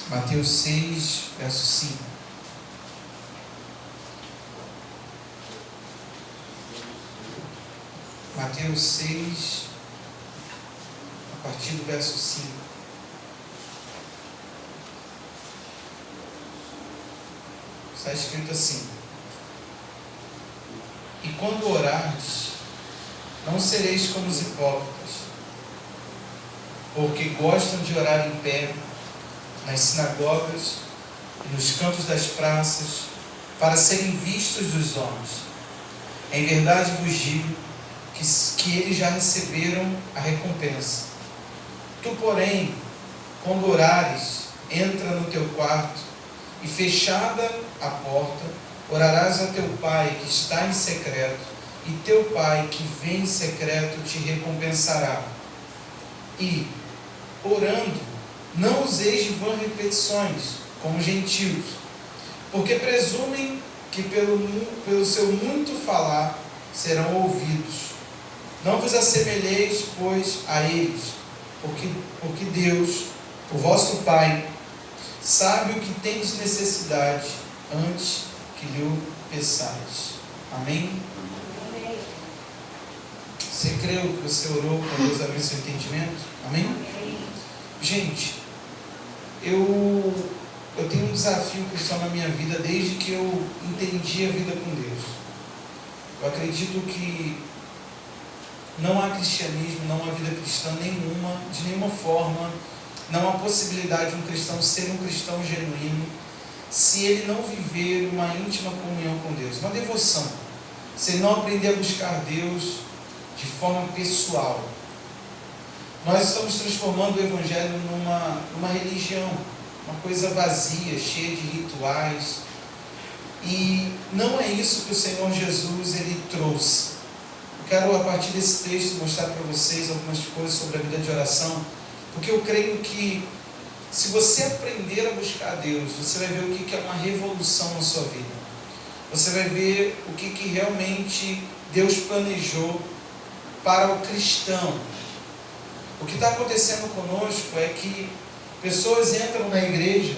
Mateus 6, verso 5. Mateus 6, a partir do verso 5. Está escrito assim: E quando orardes, não sereis como os hipócritas, porque gostam de orar em pé, nas sinagogas e nos cantos das praças, para serem vistos dos homens. Em verdade vos digo que eles já receberam a recompensa. Tu, porém, quando orares, entra no teu quarto, e fechada a porta, orarás a teu Pai que está em secreto, e teu Pai que vem em secreto te recompensará. E, orando, não useis de vãs repetições, como gentios, porque presumem que pelo seu muito falar serão ouvidos. Não vos assemelheis, pois, a eles, porque Deus, o vosso Pai, sabe o que tendes necessidade antes que lhe peçais. Amém? Amém. Você creu que você orou para Deus abrir seu entendimento? Amém? Amém. Gente, eu tenho um desafio cristão na minha vida desde que eu entendi a vida com Deus. Eu acredito que não há cristianismo, não há vida cristã nenhuma, de nenhuma forma, não há possibilidade de um cristão ser um cristão genuíno se ele não viver uma íntima comunhão com Deus, uma devoção, se ele não aprender a buscar Deus de forma pessoal. Nós estamos transformando o Evangelho numa religião, uma coisa vazia, cheia de rituais, e não é isso que o Senhor Jesus ele trouxe. Eu quero, a partir desse texto, mostrar para vocês algumas coisas sobre a vida de oração, porque eu creio que se você aprender a buscar Deus, você vai ver o que é uma revolução na sua vida. Você vai ver o que realmente Deus planejou para o cristão. O que está acontecendo conosco é que pessoas entram na igreja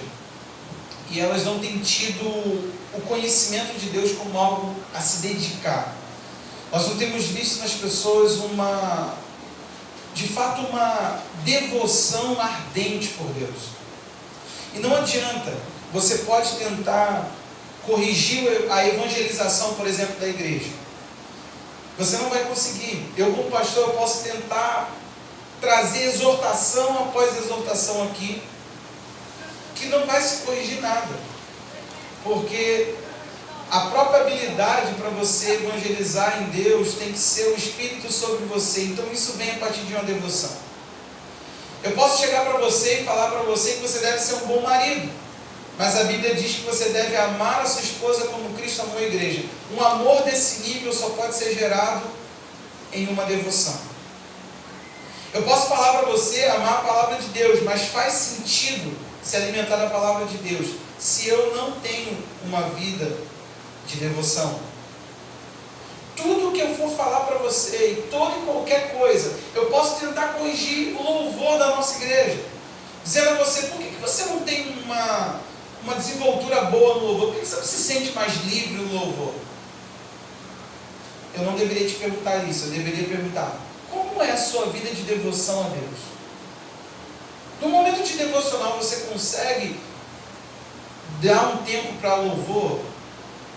e elas não têm tido o conhecimento de Deus como algo a se dedicar. Nós não temos visto nas pessoas de fato uma devoção ardente por Deus. E não adianta, você pode tentar corrigir a evangelização, por exemplo, da igreja. Você não vai conseguir. Eu, como pastor, eu posso tentar trazer exortação após exortação aqui, que não vai se corrigir nada, porque a própria habilidade para você evangelizar em Deus tem que ser o Espírito sobre você. Então isso vem a partir de uma devoção. Eu posso chegar para você e falar para você que você deve ser um bom marido, mas a Bíblia diz que você deve amar a sua esposa como Cristo amou a igreja. Um amor desse nível só pode ser gerado em uma devoção. Eu posso falar para você amar a palavra de Deus, mas faz sentido se alimentar da palavra de Deus se eu não tenho uma vida de devoção. Tudo que eu for falar para você, e toda e qualquer coisa, eu posso tentar corrigir o louvor da nossa igreja, dizendo a você: por que você não tem uma desenvoltura boa no louvor? Por que você não se sente mais livre no louvor? Eu não deveria te perguntar isso, eu deveria perguntar: como é a sua vida de devoção a Deus? No momento de devocional, você consegue dar um tempo para louvor?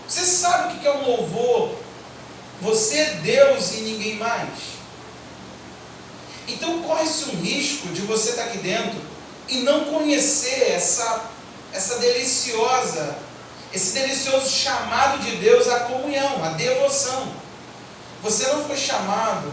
Você sabe o que é um louvor? Você é Deus e ninguém mais. Então corre-se um risco de você estar aqui dentro e não conhecer esse delicioso chamado de Deus à comunhão, à devoção. Você não foi chamado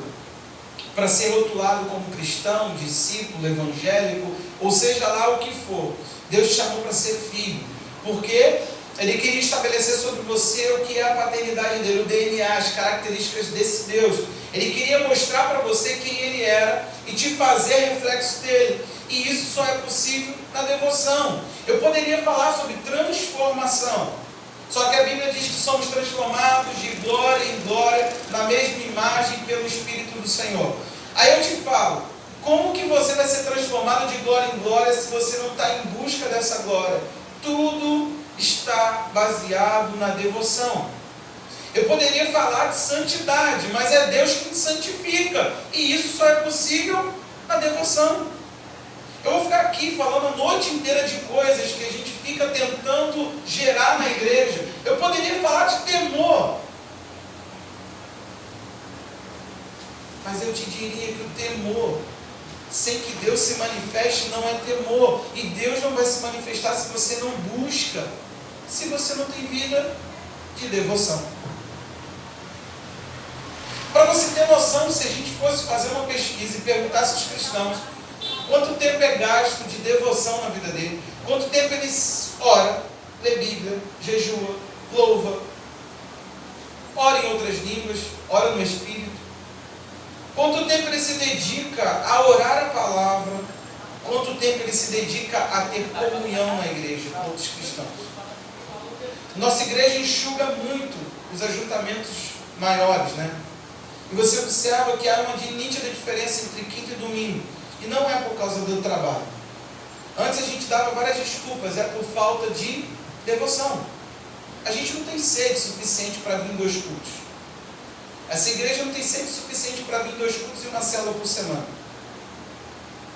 para ser rotulado como cristão, discípulo, evangélico, ou seja lá o que for. Deus te chamou para ser filho, porque Ele queria estabelecer sobre você o que é a paternidade dele, o DNA, as características desse Deus. Ele queria mostrar para você quem Ele era e te fazer reflexo dele. E isso só é possível na devoção. Eu poderia falar sobre transformação, só que a Bíblia diz que somos transformados de glória em glória, na mesma imagem pelo Espírito do Senhor. Aí eu te falo, Como que você vai ser transformado de glória em glória se você não está em busca dessa glória? Tudo está baseado na devoção. Eu poderia falar de santidade, mas é Deus que te santifica. E isso só é possível na devoção. Eu vou ficar aqui falando a noite inteira de coisas que a gente fica tentando gerar na igreja. Eu poderia falar de temor. Mas eu te diria que o temor, sem que Deus se manifeste, não é temor. E Deus não vai se manifestar se você não busca, se você não tem vida de devoção. Para você ter noção, se a gente fosse fazer uma pesquisa e perguntasse aos cristãos quanto tempo é gasto de devoção na vida dele, quanto tempo ele ora, lê Bíblia, jejua, louva, ora em outras línguas, ora no Espírito, quanto tempo ele se dedica a orar a palavra, quanto tempo ele se dedica a ter comunhão na igreja com outros cristãos. Nossa igreja enxuga muito os ajuntamentos maiores, né? E você observa que há uma nítida diferença entre quinta e domingo. E não é por causa do trabalho. Antes a gente dava várias desculpas, é por falta de devoção. A gente não tem sede suficiente para vir em 2 cultos. Essa igreja não tem sede suficiente para vir em 2 cultos e uma célula por semana.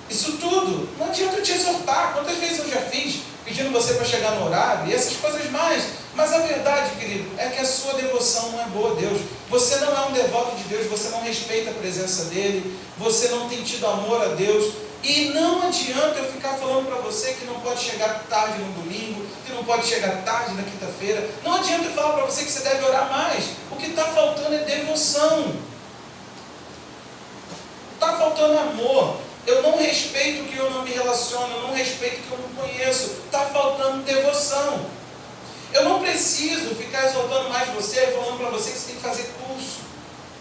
Isso tudo, não adianta eu te exortar. Quantas vezes eu já fiz pedindo você para chegar no horário e essas coisas mais. Mas a verdade, querido, é que a sua devoção não é boa a Deus. Você não é um devoto de Deus, você não respeita a presença dEle, você não tem tido amor a Deus. E não adianta eu ficar falando para você que não pode chegar tarde no domingo, que não pode chegar tarde na quinta-feira. Não adianta eu falar para você que você deve orar mais. O que está faltando é devoção. Está faltando amor. Eu não respeito que eu não me relaciono, eu não respeito que eu não conheço. Está faltando devoção. Eu não preciso ficar exaltando mais você, falando para você que você tem que fazer curso.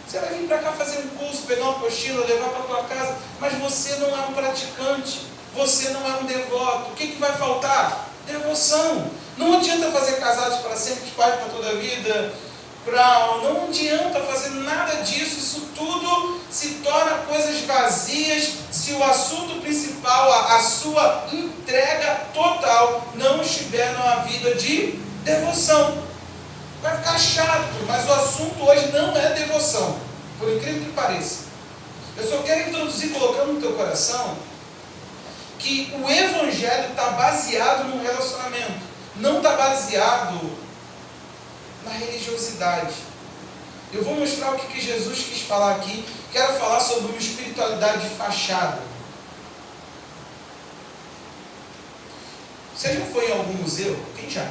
Você vai vir para cá fazer um curso, pegar uma apostila, levar para a tua casa, mas você não é um praticante, você não é um devoto. O que vai faltar? Devoção. Não adianta fazer casados para sempre, pais para toda a vida. Não adianta fazer nada disso. Isso tudo se torna coisas vazias se o assunto principal, a sua entrega total, não estiver numa vida de devoção. Vai ficar chato, mas o assunto hoje não é devoção, por incrível que pareça. Eu só quero introduzir, colocando no teu coração, que o Evangelho está baseado no relacionamento, não está baseado na religiosidade. Eu vou mostrar o que Jesus quis falar aqui. Quero falar sobre uma espiritualidade de fachada. Você já foi em algum museu? Quem já?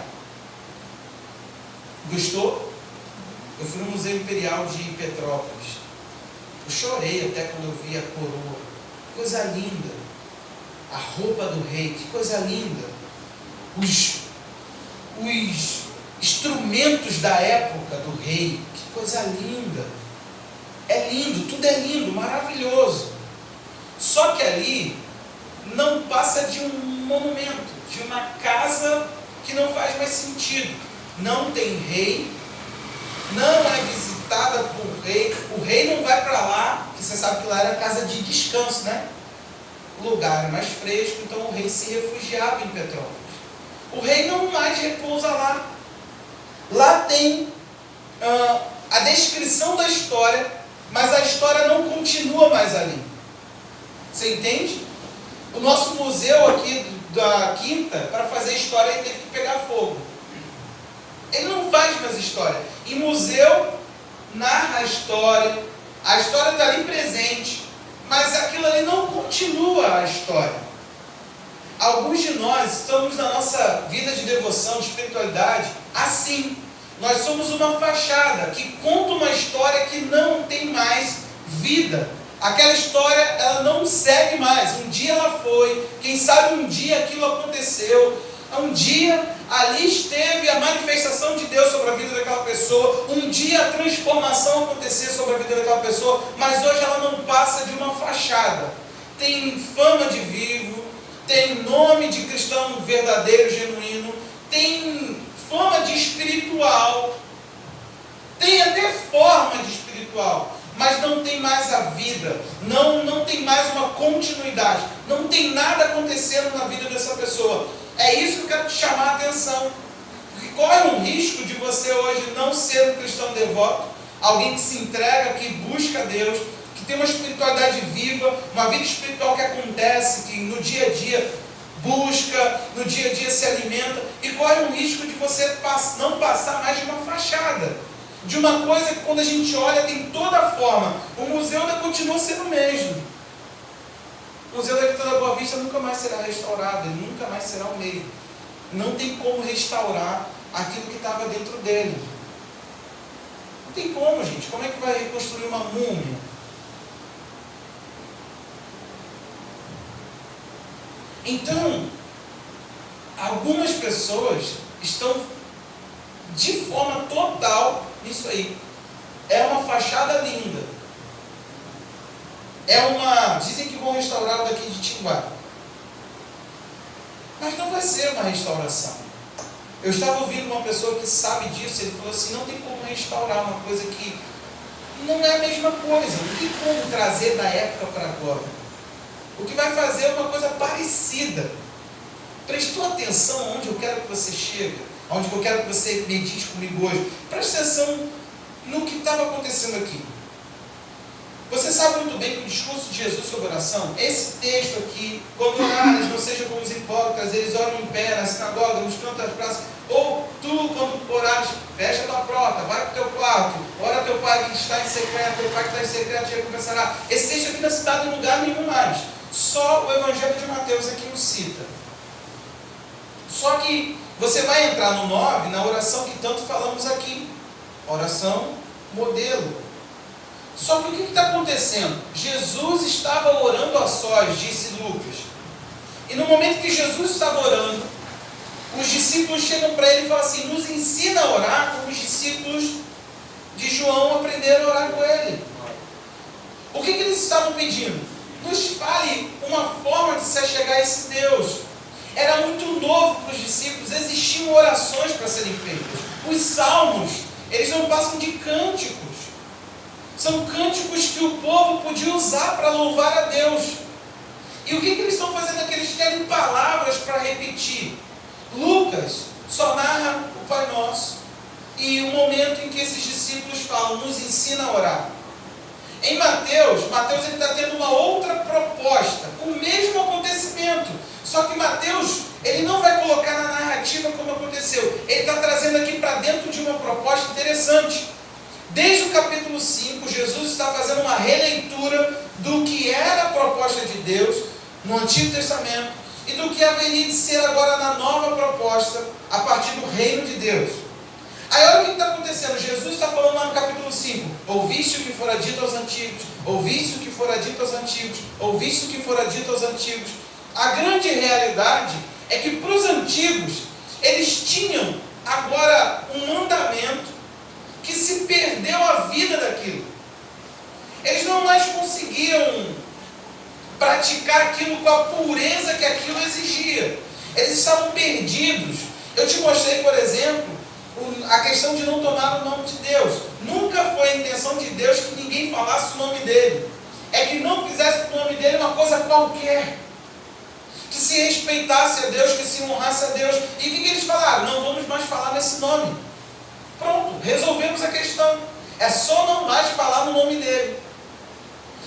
Gostou? Eu fui no Museu Imperial de Petrópolis. Eu chorei até quando eu vi a coroa. Coisa linda. A roupa do rei, que coisa linda. Os instrumentos da época do rei, que coisa linda. É lindo, tudo é lindo, maravilhoso. Só que ali não passa de um monumento, de uma casa que não faz mais sentido. Não tem rei, não é visitada por rei, o rei não vai para lá, porque você sabe que lá era casa de descanso, né? O lugar é mais fresco, então o rei se refugiava em Petrópolis. O rei não mais repousa lá. Lá tem a descrição da história, mas a história não continua mais ali. Você entende? O nosso museu aqui da Quinta, para fazer história, ele teve que pegar fogo. Ele não faz mais história. E museu narra a história está ali presente, mas aquilo ali não continua a história. Alguns de nós estamos na nossa vida de devoção, de espiritualidade, assim. Nós somos uma fachada que conta uma história que não tem mais vida. Aquela história, ela não segue mais. Um dia ela foi, quem sabe um dia aquilo aconteceu. Um dia ali esteve a manifestação de Deus sobre a vida daquela pessoa. Um dia a transformação aconteceu sobre a vida daquela pessoa. Mas hoje ela não passa de uma fachada. Tem fama de vivo, tem nome de cristão verdadeiro, genuíno, tem fama de espiritual, tem até forma de espiritual. mas não tem mais a vida, não tem mais uma continuidade, não tem nada acontecendo na vida dessa pessoa. É isso que eu quero te chamar a atenção. Porque corre um risco de você hoje não ser um cristão devoto, alguém que se entrega, que busca Deus, que tem uma espiritualidade viva, uma vida espiritual que acontece, que no dia a dia busca, no dia a dia se alimenta, e corre um risco de você não passar mais de uma fachada, de uma coisa que quando a gente olha tem toda a forma. O museu ainda continua sendo o mesmo. O Museu da Vitória da Boa Vista nunca mais será restaurado, ele nunca mais será o mesmo. Não tem como restaurar aquilo que estava dentro dele. Não tem como, gente. Como é que vai reconstruir uma múmia? Então, algumas pessoas estão de forma total nisso aí. É uma fachada linda. Dizem que vão restaurar o daqui de Timbá. Mas não vai ser uma restauração. Eu estava ouvindo uma pessoa que sabe disso, ele falou assim, não tem como restaurar uma coisa que não é a mesma coisa. Não tem como trazer da época para agora. O que vai fazer é uma coisa parecida. Prestou atenção onde eu quero que você chegue? Onde eu quero que você medite comigo hoje? Preste atenção no que estava acontecendo aqui. Você sabe muito bem que o discurso de Jesus sobre oração, esse texto aqui, quando orares, não seja como os hipócritas, eles oram em pé, na sinagoga, nos cantos das praças, ou tu, quando orares, fecha a tua porta, vai para o teu quarto, ora teu pai que está em secreto, teu pai que está em secreto te recompensará. Esse texto aqui não é citado em lugar nenhum mais. Só o Evangelho de Mateus aqui o cita. Só que você vai entrar no 9, na oração que tanto falamos aqui. Oração modelo. Só que o que está acontecendo? Jesus estava orando a sós, disse Lucas. E no momento que Jesus estava orando, os discípulos chegam para ele e falam assim, nos ensina a orar como os discípulos de João aprenderam a orar com ele. O que eles estavam pedindo? Nos fale uma forma de se achegar a esse Deus. Era muito novo para os discípulos, existiam orações para serem feitas. Os salmos, eles não passam de cânticos. São cânticos que o povo podia usar para louvar a Deus. E o que eles estão fazendo aqui? Eles querem palavras para repetir. Lucas só narra o Pai Nosso e o momento em que esses discípulos falam, nos ensina a orar. Em Mateus ele está tendo uma outra proposta, com o mesmo acontecimento. Só que Mateus, ele não vai colocar na narrativa como aconteceu. Ele está trazendo aqui para dentro de uma proposta interessante. Desde o capítulo 5, Jesus está fazendo uma releitura do que era a proposta de Deus no Antigo Testamento e do que haveria de ser agora na nova proposta a partir do reino de Deus. Aí olha o que está acontecendo. Jesus está falando lá no capítulo 5. Ouviste o que fora dito aos antigos, ouviste o que fora dito aos antigos, ouviste o que fora dito aos antigos. A grande realidade é que para os antigos, eles tinham agora um mandamento que se perdeu a vida daquilo. Eles não mais conseguiam praticar aquilo com a pureza que aquilo exigia. Eles estavam perdidos. Eu te mostrei, por exemplo, a questão de não tomar o nome de Deus. Nunca foi a intenção de Deus que ninguém falasse o nome dele. É que não fizesse o nome dele uma coisa qualquer. Que se respeitasse a Deus, que se honrasse a Deus. E o que eles falaram? Não vamos mais falar nesse nome. Pronto, resolvemos a questão. É só não mais falar no nome dele.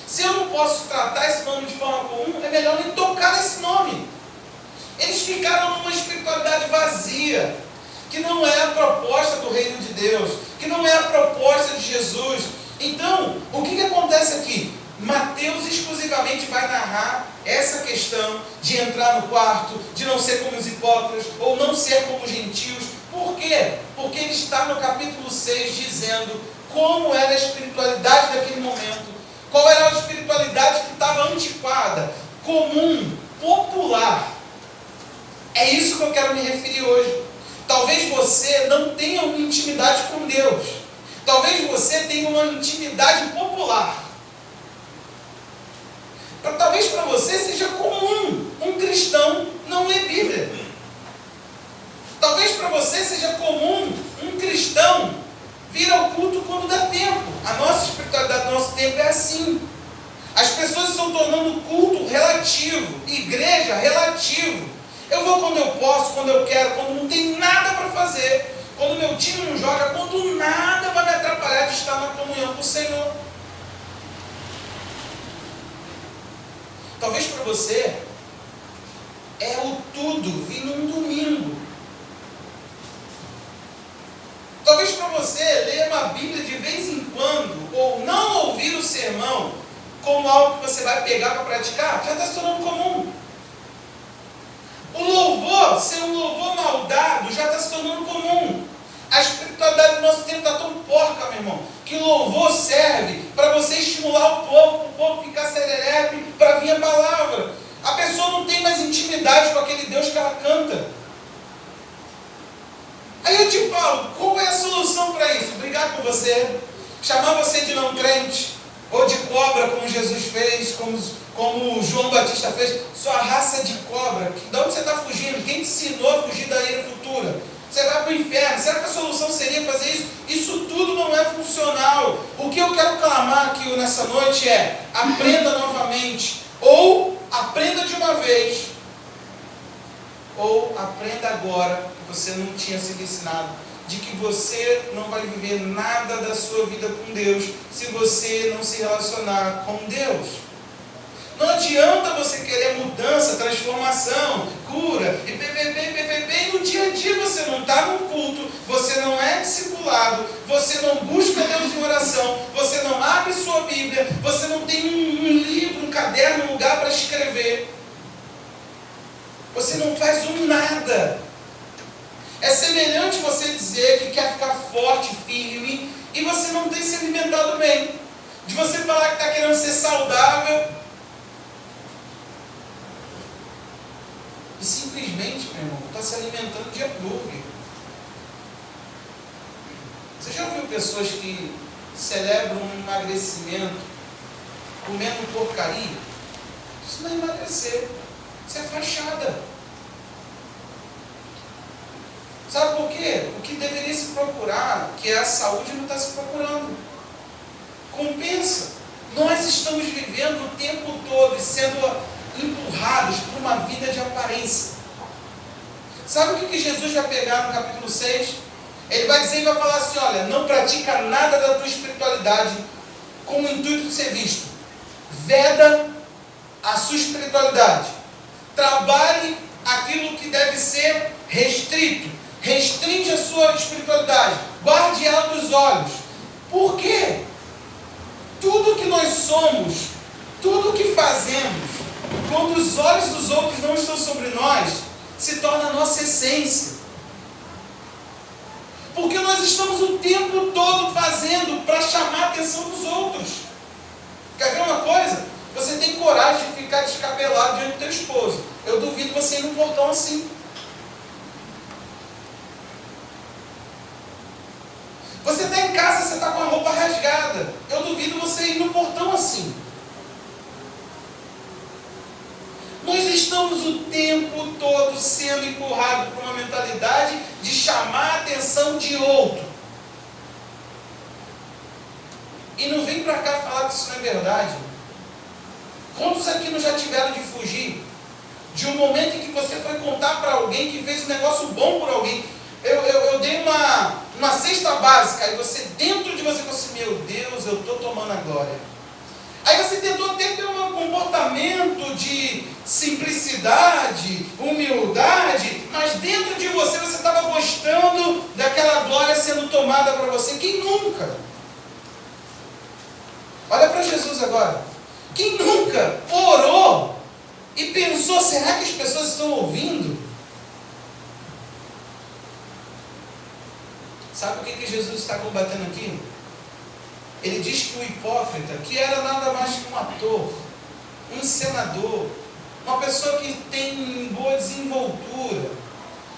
Se eu não posso tratar esse nome de forma comum, é melhor nem tocar esse nome. Eles ficaram numa espiritualidade vazia, que não é a proposta do reino de Deus, que não é a proposta de Jesus. Então, o que acontece aqui? Mateus exclusivamente vai narrar essa questão de entrar no quarto, de não ser como os hipócritas, ou não ser como os gentios. Por quê? Porque ele está no capítulo 6 dizendo como era a espiritualidade daquele momento, qual era a espiritualidade que estava antiquada, comum, popular. É isso que eu quero me referir hoje. Talvez você não tenha uma intimidade com Deus. Talvez você tenha uma intimidade popular. Talvez para você seja comum um cristão não ler Bíblia. Talvez para você seja comum um cristão vir ao culto quando dá tempo. A nossa espiritualidade do nosso tempo é assim. As pessoas estão tornando culto relativo, igreja relativo. Eu vou quando eu posso, quando eu quero, quando não tem nada para fazer, quando meu time não joga, quando nada vai me atrapalhar de estar na comunhão com o Senhor. Talvez para você é o tudo vir num domingo. Talvez para você ler uma Bíblia de vez em quando, ou não ouvir o sermão como algo que você vai pegar para praticar, já está se tornando comum. O louvor, ser um louvor mal dado, já está se tornando comum. A espiritualidade do nosso tempo está tão porca, meu irmão, que o louvor serve para você estimular o povo ficar serelepe, para vir a palavra. A pessoa não tem mais intimidade com aquele Deus que ela canta. Aí eu te falo, qual é a solução para isso? Brigar com você, chamar você de não crente, ou de cobra, como Jesus fez, como João Batista fez, sua raça de cobra. De onde você está fugindo? Quem te ensinou a fugir da ira futura? Você vai para o inferno. Será que a solução seria fazer isso? Isso tudo não é funcional. O que eu quero clamar aqui nessa noite é: aprenda novamente, ou aprenda de uma vez, ou aprenda agora, que você não tinha sido ensinado, de que você não vai viver nada da sua vida com Deus se você não se relacionar com Deus. Não adianta você querer mudança, transformação, cura, e e no dia a dia você não está no culto, você não é discipulado, você não busca Deus em oração, você não abre sua Bíblia, você não tem um livro, um caderno, um lugar para escrever. Você não faz um nada. É semelhante você dizer que quer ficar forte, firme, e você não tem se alimentado bem. De você falar que está querendo ser saudável, e simplesmente, meu irmão, está se alimentando de hambúrguer. Você já ouviu pessoas que celebram um emagrecimento comendo porcaria? Isso não é emagrecer, isso é fachada. Sabe por quê? O que deveria se procurar, que é a saúde, não está se procurando. Compensa. Nós estamos vivendo o tempo todo sendo empurrados por uma vida de aparência. Sabe o que Jesus vai pegar no capítulo 6? Ele vai dizer e vai falar assim: olha, não pratica nada da tua espiritualidade com o intuito de ser visto. Veda a sua espiritualidade. Trabalhe aquilo que deve ser restrito. Restringe a sua espiritualidade. Guarde ela dos olhos. Por quê? Tudo que nós somos, tudo que fazemos, quando os olhos dos outros não estão sobre nós, se torna a nossa essência. Porque nós estamos o tempo todo fazendo para chamar a atenção dos outros. Quer ver uma coisa? Você tem coragem de ficar descabelado diante do teu esposo. Eu duvido você ir num portão assim. Você está em casa, você está com a roupa rasgada. Eu duvido você ir no portão assim. Nós estamos o tempo todo sendo empurrados por uma mentalidade de chamar a atenção de outro. E não vem para cá falar que isso não é verdade. Quantos aqui não já tiveram de fugir de um momento em que você foi contar para alguém que fez um negócio bom por alguém? Eu dei uma cesta básica, e você, dentro de você, assim: meu Deus, eu estou tomando a glória. Aí você tentou até ter um comportamento de simplicidade, humildade, mas dentro de você, você estava gostando daquela glória sendo tomada para você. Quem nunca? Olha para Jesus agora. Quem nunca orou e pensou: será que as pessoas estão ouvindo? Sabe o que Jesus está combatendo aqui? Ele diz que o hipócrita, que era nada mais que um ator, um encenador, uma pessoa que tem boa desenvoltura,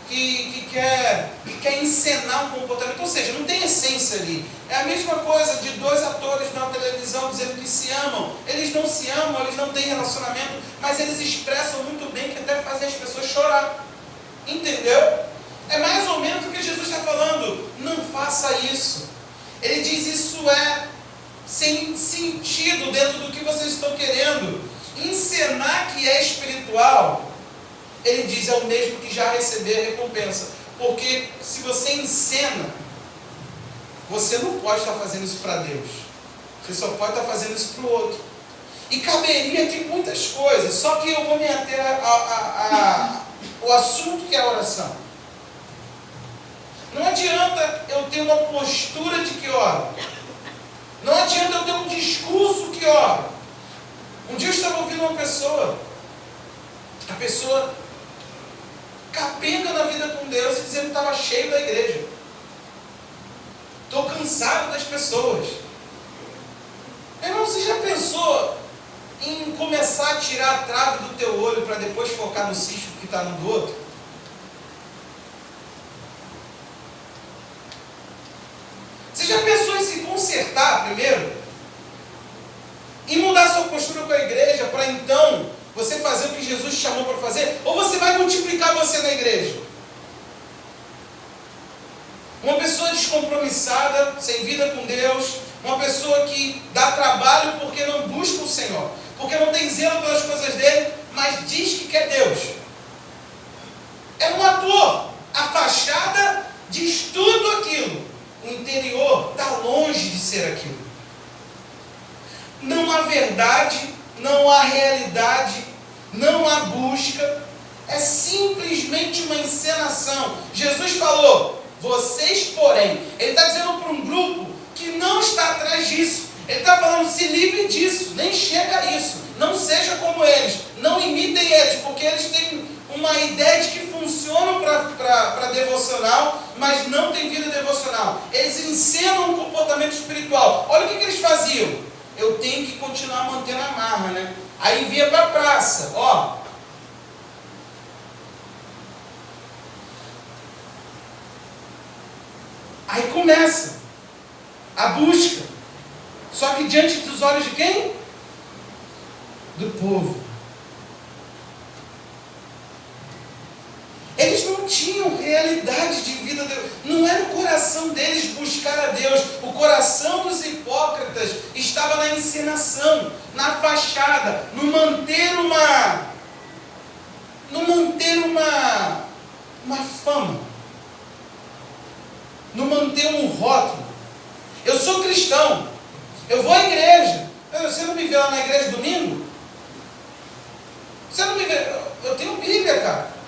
que quer encenar um comportamento, ou seja, não tem essência ali. É a mesma coisa de dois atores na televisão dizendo que se amam. Eles não se amam, eles não têm relacionamento, mas eles expressam muito bem, que até fazem as pessoas chorar. Entendeu? É mais ou menos o que Jesus está falando. Não faça isso. Ele diz: isso é sem sentido dentro do que vocês estão querendo encenar que é espiritual, ele diz, é o mesmo que já recebeu a recompensa. Porque se você encena, você não pode estar fazendo isso para Deus. Você só pode estar fazendo isso para o outro. E caberia aqui muitas coisas, só que eu vou me ater ao assunto que é a oração. Não adianta eu ter uma postura de que ora. Não adianta eu ter um discurso que ora. Um dia eu estava ouvindo uma pessoa, a pessoa capenga na vida com Deus e dizendo que estava cheio da igreja. Estou cansado das pessoas. Irmão, você já pensou em começar a tirar a trave do teu olho para depois focar no cisco que está no do outro? Você já pensou em se consertar primeiro? Em mudar sua postura com a igreja para então você fazer o que Jesus te chamou para fazer? Ou você vai multiplicar você na igreja? Uma pessoa descompromissada, sem vida com Deus, uma pessoa que dá trabalho porque não busca o Senhor, porque não tem zelo pelas coisas dele, mas diz que quer Deus. É um ator. A fachada diz tudo aquilo. O interior está longe de ser aquilo. Não há verdade, não há realidade, não há busca. É simplesmente uma encenação. Jesus falou, vocês porém. Ele está dizendo para um grupo que não está atrás disso. Ele está falando, se livre disso, nem chega a isso. Não seja como eles, não imitem eles, porque eles têm uma ideia de que funcionam para devocional, mas não tem vida devocional. Eles encenam um comportamento espiritual. Olha o que eles faziam. Eu tenho que continuar mantendo a marra, né? Aí vinha para a praça, ó. Aí começa a busca. Só que diante dos olhos de quem? Do povo. Eles não tinham realidade de vida. Não era o coração deles buscar a Deus. O coração dos hipócritas estava na encenação, na fachada, no manter uma fama, no manter um rótulo. Eu sou cristão, eu vou à igreja. Você não me vê lá na igreja domingo? Você não me vê? Eu tenho Bíblia, cara.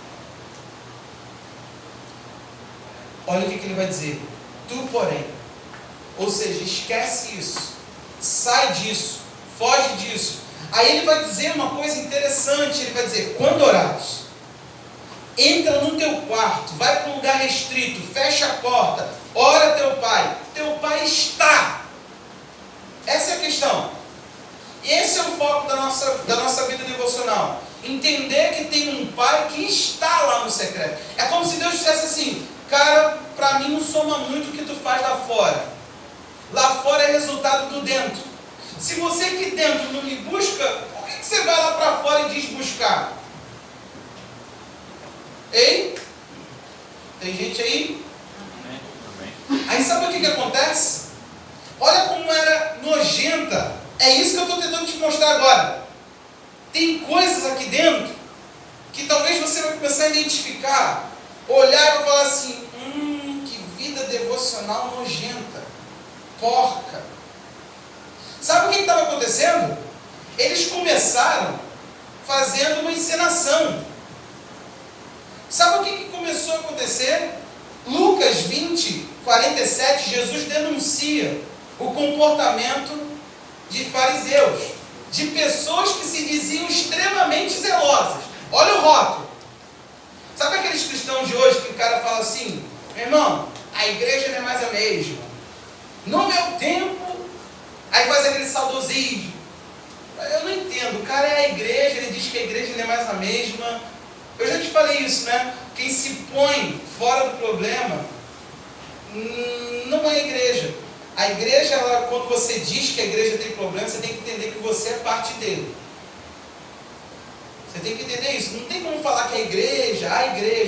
Olha o que ele vai dizer. Tu, porém. Ou seja, esquece isso. Sai disso. Foge disso. Aí ele vai dizer uma coisa interessante. Ele vai dizer, quando orares, entra no teu quarto, vai para um lugar restrito, fecha a porta, ora teu pai. Teu pai está. Essa é a questão. Esse é o foco da nossa vida devocional. Entender que tem um pai que está lá no secreto. É como se Deus dissesse assim, cara, para mim não soma muito o que tu faz lá fora. Lá fora é resultado do dentro. Se você aqui dentro não me busca, por que você vai lá para fora e diz buscar? Ei? Tem gente aí? Aí sabe o que acontece? Olha como era nojenta. É isso que eu estou tentando te mostrar agora. Tem coisas aqui dentro que talvez você vai começar a identificar, olhar e falar assim, que vida devocional nojenta, porca. Sabe o que estava acontecendo? Eles começaram fazendo uma encenação. Sabe o que começou a acontecer? Lucas 20, 47, Jesus denuncia o comportamento de fariseus, de pessoas que se diziam extremamente zelosas. Olha o rótulo. Sabe aqueles cristãos de hoje que o cara fala assim, meu irmão, a igreja não é mais a mesma. No meu tempo, aí faz aquele saudosismo. Eu não entendo, o cara é a igreja, ele diz que a igreja não é mais a mesma. Eu já te falei isso, né? Quem se põe fora do problema não é a igreja. A igreja, quando você diz que a igreja tem problema, você tem que entender que você é parte dele. Você tem que entender isso. Não tem como falar que a igreja,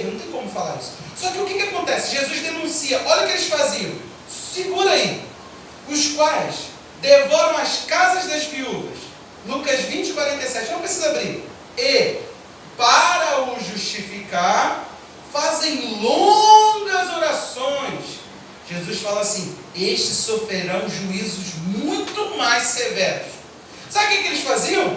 não tem como falar isso. Só que o que acontece? Jesus denuncia, olha o que eles faziam. Segura aí. Os quais, devoram as casas das viúvas. Lucas 20, 47, não precisa abrir. E, para o justificar, fazem longas orações. Jesus fala assim: estes sofrerão juízos muito mais severos. Sabe o que eles faziam?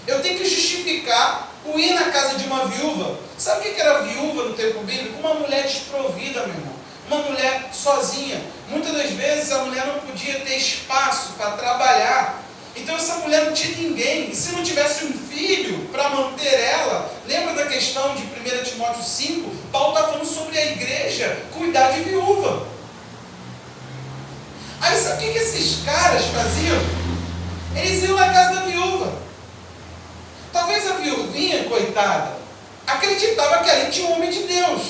Eu tenho que justificar o ir na casa de uma viúva. Sabe o que era viúva no tempo bíblico? Uma mulher desprovida, meu irmão. Uma mulher sozinha. Muitas das vezes a mulher não podia ter espaço para trabalhar. Então essa mulher não tinha ninguém. E se não tivesse um filho para manter ela, lembra da questão de 1 Timóteo 5? Paulo está falando sobre a igreja cuidar de viúva. Aí sabe o que esses caras faziam? Eles iam na casa da viúva. Talvez a viuvinha, coitada, acreditava que ali tinha um homem de Deus.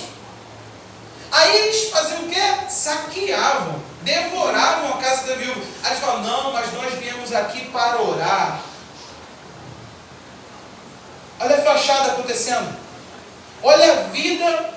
Aí eles faziam o quê? Saqueavam, devoravam a casa da viúva. Aí eles falavam: não, mas nós viemos aqui para orar. Olha a fachada acontecendo. Olha a vida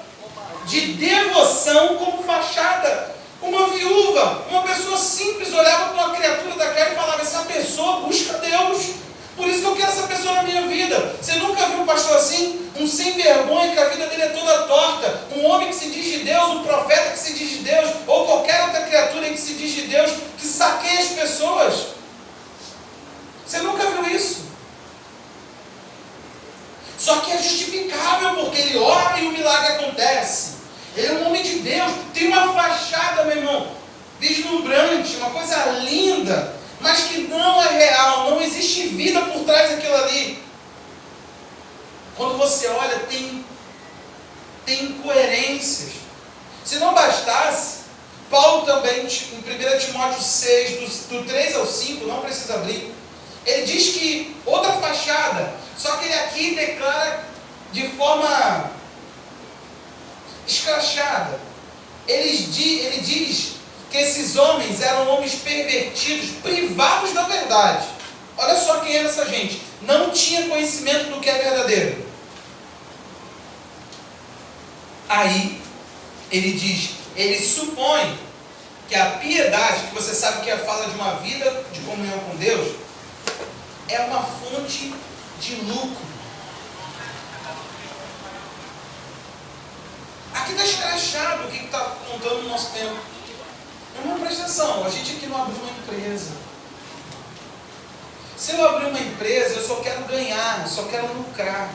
de devoção como fachada. Uma viúva, uma pessoa simples, olhava para uma criatura daquela e falava: essa pessoa busca Deus. Por isso que eu quero essa pessoa na minha vida. Você nunca viu um pastor assim? Um sem vergonha, que a vida dele é toda torta. Um homem que se diz de Deus, um profeta que se diz de Deus, ou qualquer outra criatura que se diz de Deus, que saqueia as pessoas. Você nunca viu isso? Só que é justificável, porque ele ora e o milagre acontece. Ele é um homem de Deus. Tem uma fachada, meu irmão, vislumbrante, uma coisa linda, mas que não é real, não existe vida por trás daquilo ali. Quando você olha, tem incoerências. Se não bastasse, Paulo também, em 1 Timóteo 6, do 3 ao 5, não precisa abrir, ele diz que outra fachada, só que ele aqui declara de forma escrachada. Ele diz que esses homens eram homens pervertidos, privados da verdade. Olha só quem era essa gente. Não tinha conhecimento do que é verdadeiro. Aí, ele diz, ele supõe que a piedade, que você sabe que é a fala de uma vida de comunhão com Deus, é uma fonte de lucro. Aqui está escrachado o que está contando no nosso tempo. Irmão, presta atenção, a gente aqui não abriu uma empresa. Se eu abrir uma empresa, eu só quero ganhar, só quero lucrar.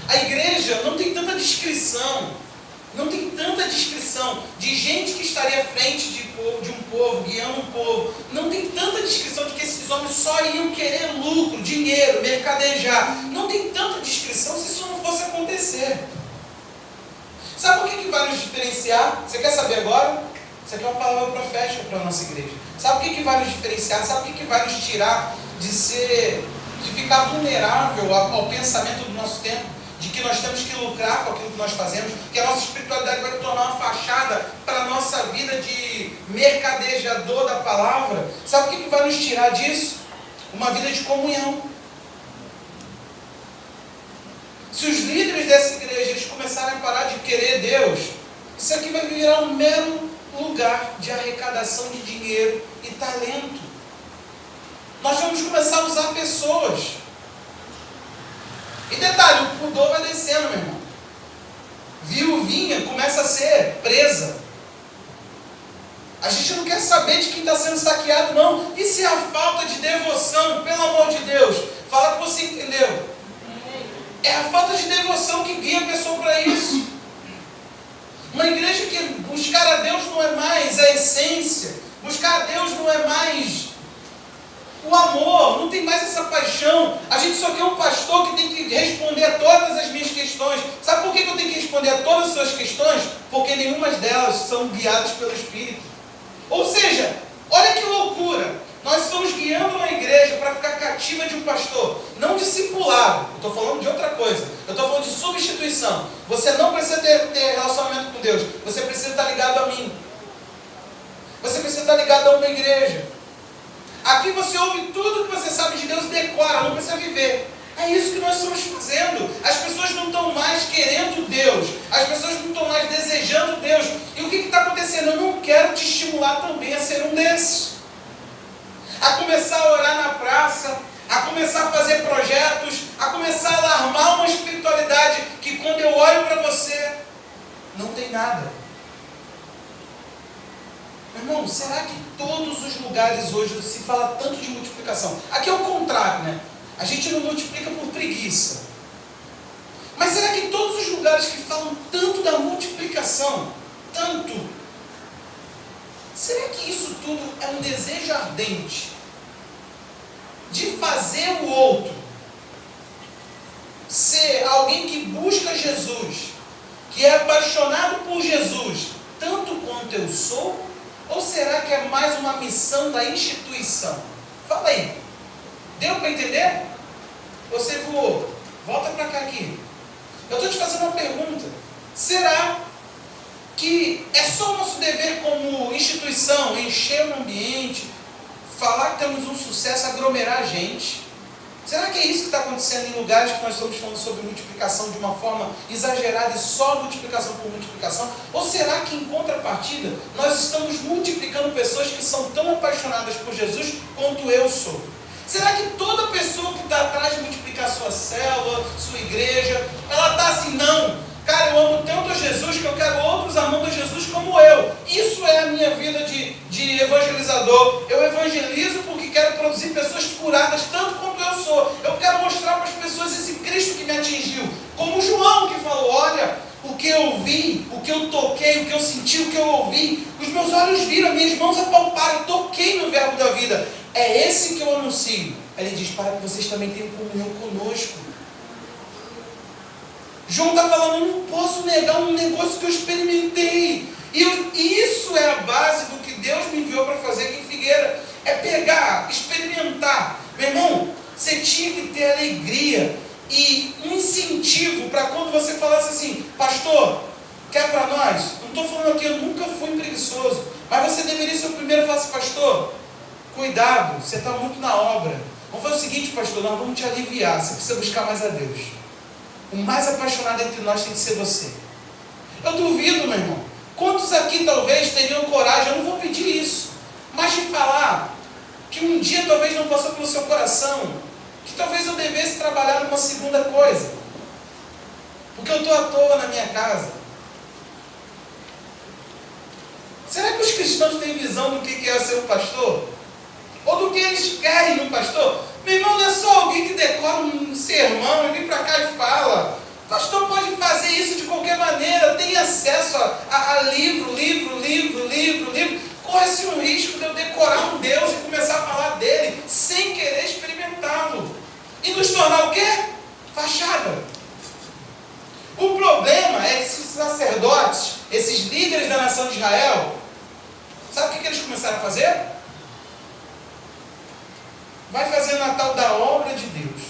A igreja não tem tanta descrição, de gente que estaria à frente de um povo, guiando um povo. Não tem tanta descrição de que esses homens só iam querer lucro, dinheiro, mercadejar. Não tem tanta descrição se isso não fosse acontecer. Sabe o que vai nos diferenciar? Você quer saber agora? Isso aqui é uma palavra profética para a nossa igreja. Sabe o que vai nos diferenciar? Sabe o que vai nos tirar de ficar vulnerável ao pensamento do nosso tempo? De que nós temos que lucrar com aquilo que nós fazemos, que a nossa espiritualidade vai tornar uma fachada para a nossa vida de mercadejador da palavra. Sabe o que vai nos tirar disso? Uma vida de comunhão. Se os líderes dessa igreja eles começarem a parar de querer Deus, isso aqui vai virar um mero lugar de arrecadação de dinheiro e talento. Nós vamos começar a usar pessoas. E detalhe, o pudor vai descendo, meu irmão. Viuvinha começa a ser presa. A gente não quer saber de quem está sendo saqueado, não. E se a falta de devoção, pelo amor de Deus, fala que você entendeu. É a falta de devoção que guia a pessoa para isso. Uma igreja que buscar a Deus não é mais a essência. Buscar a Deus não é mais o amor, não tem mais essa paixão. A gente só quer um pastor que tem que responder a todas as minhas questões. Sabe por que eu tenho que responder a todas as suas questões? Porque nenhuma delas são guiadas pelo Espírito. Ou seja, olha que loucura. Nós estamos guiando uma igreja para ficar cativa de um pastor, não discipulado. Eu estou falando de outra coisa. Eu estou falando de substituição. Você não precisa ter relacionamento com Deus. Você precisa estar ligado a mim. Você precisa estar ligado a uma igreja. Aqui você ouve tudo que você sabe de Deus e decora, não precisa viver. É isso que nós estamos fazendo. As pessoas não estão mais querendo Deus. As pessoas não estão mais desejando Deus. E o que está acontecendo? Eu não quero te estimular também a ser um desses. a começar a orar na praça, a começar a fazer projetos, a começar a alarmar uma espiritualidade que quando eu olho para você, não tem nada. Meu irmão, será que todos os lugares hoje se fala tanto de multiplicação? Aqui é o contrário, né? A gente não multiplica por preguiça. Mas será que todos os lugares que falam tanto da multiplicação, tanto, será que isso tudo é um desejo ardente de fazer o outro ser alguém que busca Jesus, que é apaixonado por Jesus, tanto quanto eu sou? Ou será que é mais uma missão da instituição? Fala aí. Deu para entender? Você voou. Volta para cá aqui. Eu estou te fazendo uma pergunta. Será que é só o nosso dever como instituição encher o ambiente, falar que temos um sucesso, aglomerar a gente? Será que é isso que está acontecendo em lugares que nós estamos falando sobre multiplicação de uma forma exagerada e só multiplicação por multiplicação? Ou será que em contrapartida nós estamos multiplicando pessoas que são tão apaixonadas por Jesus quanto eu sou? Será que toda pessoa que está atrás de multiplicar sua célula, sua igreja, ela está assim, não, cara, eu amo tanto a Jesus que eu quero outros amando a Jesus como eu. Isso é a minha vida de evangelizador. Eu evangelizo porque quero produzir pessoas curadas tanto quanto eu sou. Eu quero mostrar para as pessoas esse Cristo que me atingiu. Como João que falou, olha, o que eu vi, o que eu toquei, o que eu senti, o que eu ouvi, os meus olhos viram, minhas mãos apalparam, eu toquei no verbo da vida. É esse que eu anuncio. Aí ele diz, para que vocês também tenham comunhão conosco. João está falando, eu não posso negar um negócio que eu experimentei. E isso é a base do que Deus me enviou para fazer aqui em Figueira. É pegar, experimentar. Meu irmão, você tinha que ter alegria e um incentivo para quando você falasse assim, pastor, quer para nós? Não estou falando aqui, eu nunca fui preguiçoso. Mas você deveria ser o primeiro a falar assim, pastor, cuidado, você está muito na obra. Vamos fazer o seguinte, pastor, nós vamos te aliviar, você precisa buscar mais a Deus. O mais apaixonado entre nós tem que ser você. Eu duvido, meu irmão. Quantos aqui talvez teriam coragem, eu não vou pedir isso, mas de falar que um dia talvez não passou pelo seu coração, que talvez eu devesse trabalhar numa segunda coisa, porque eu estou à toa na minha casa. Será que os cristãos têm visão do que é ser um pastor? Ou do que eles querem no pastor? Meu irmão, não é só alguém que decora um sermão e vem para cá e fala. O pastor pode fazer isso de qualquer maneira, tem acesso a livro. Corre-se um risco de eu decorar um Deus e começar a falar dele, sem querer experimentá-lo. E nos tornar o quê? Fachada. O problema é que esses sacerdotes, esses líderes da nação de Israel, sabe o que eles começaram a fazer? Vai fazer Natal da obra de Deus.